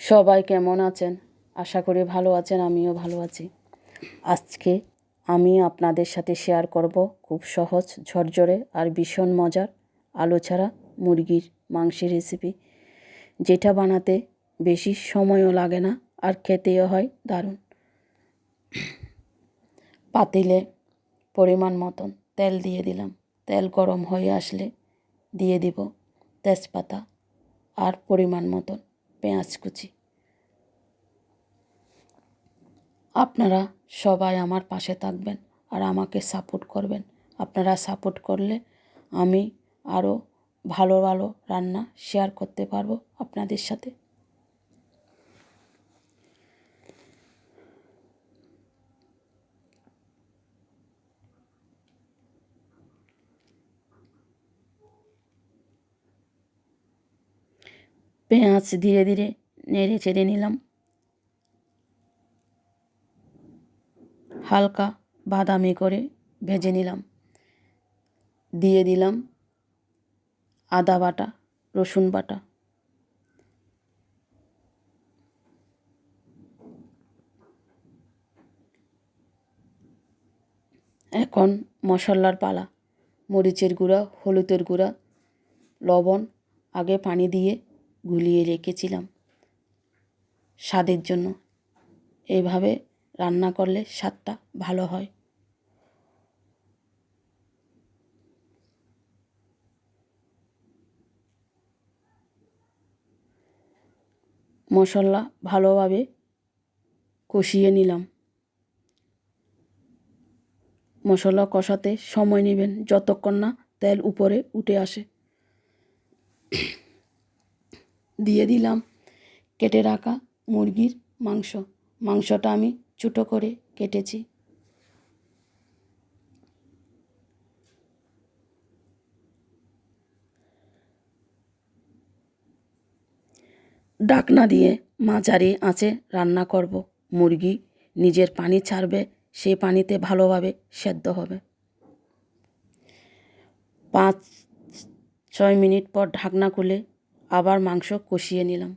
সবাই কেমন আছেন? আশা করি ভালো আছেন, আমিও ভালো আছি। আজকে আমি আপনাদের সাথে শেয়ার করব খুব সহজ, ঝরঝরে আর ভীষণ মজার আলু ছাড়া মুরগির মাংসের রেসিপি, যেটা বানাতে বেশি সময়ও লাগে না আর খেতেও হয় দারুণ। পাতিলে পরিমাণ মতন তেল দিয়ে দিলাম। তেল গরম হয়ে আসলে দিয়ে দিব তেজপাতা আর পরিমাণ মতন পেঁয়াজ কুচি। আপনারা সবাই আমার পাশে থাকবেন আর আমাকে সাপোর্ট করবেন। আপনারা সাপোর্ট করলে আমি আরও ভালো ভালো রান্না শেয়ার করতে পারবো আপনাদের সাথে। পেঁয়াজ ধীরে ধীরে নেড়ে চেড়ে নিলাম। হালকা বাদামি করে ভেজে নিলাম। দিয়ে দিলাম আদা বাটা, রসুন বাটা। এখন মশলার পালা। মরিচের গুঁড়া, হলুদের গুঁড়া, লবণ আগে পানি দিয়ে গুলিয়ে রেখেছিলাম স্বাদের জন্য। এইভাবে রান্না করলে স্বাদটা ভালো হয়। মশলা ভালোভাবে কষিয়ে নিলাম। মশলা কষাতে সময় নেবেন যতক্ষণ না তেল উপরে উঠে আসে। দিয়ে দিলাম কেটে রাখা মুরগির মাংস। মাংসটা আমি ছোটো করে কেটেছি। ঢাকনা দিয়ে মাঝারি আঁচে রান্না করব। মুরগি নিজের পানি ছাড়বে, সেই পানিতে ভালোভাবে সেদ্ধ হবে। 5-6 মিনিট পর ঢাকনা খুলে আবার মাংস কষিয়ে নিলাম।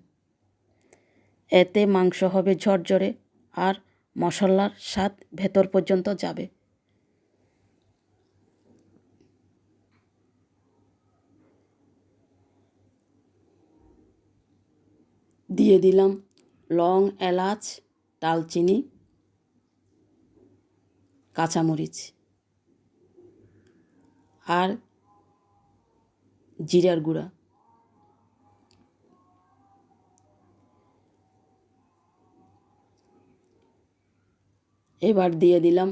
এতে মাংস হবে ঝরঝরে আর মশলার স্বাদ ভেতর পর্যন্ত যাবে। দিয়ে দিলাম লং, এলাচ, দারচিনি, কাঁচামরিচ আর জিরার গুঁড়া। এবার দিয়ে দিলাম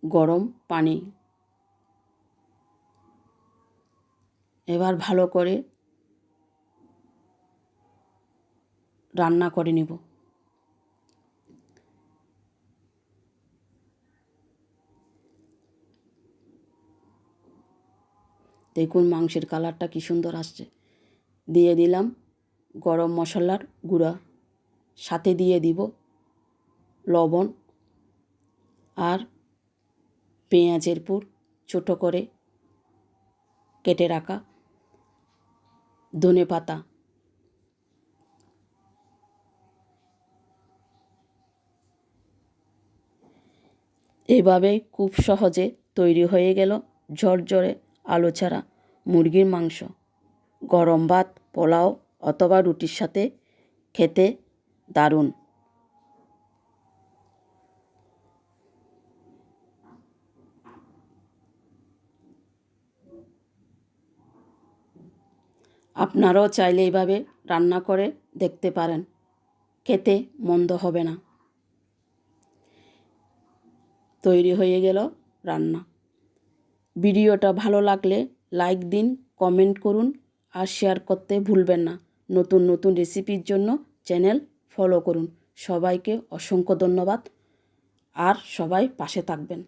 গরম পানি। এবার ভালো করে রান্না করে নিব। দেখুন মাংসের কালারটা কি সুন্দর আসছে। দিয়ে দিলাম গরম মশলার গুঁড়া, সাথে দিয়ে দিব লবণ আর পেঁয়াজের পুর ছোটো করে কেটে রাখা ধনেপাতা। এভাবেই খুব সহজে তৈরি হয়ে গেল ঝরঝরে আলু ছাড়া মুরগির মাংস। গরম ভাত, পোলাও অথবা রুটির সাথে খেতে দারুণ। আপনারাও চাইলে এইভাবে রান্না করে দেখতে পারেন, খেতে মন্দ হবে না। তৈরি হয়ে গেল রান্না। ভিডিওটা ভালো লাগলে লাইক দিন, কমেন্ট করুন আর শেয়ার করতে ভুলবেন না। নতুন নতুন রেসিপির জন্য চ্যানেল ফলো করুন। সবাইকে অসংখ্য ধন্যবাদ আর সবাই পাশে থাকবেন।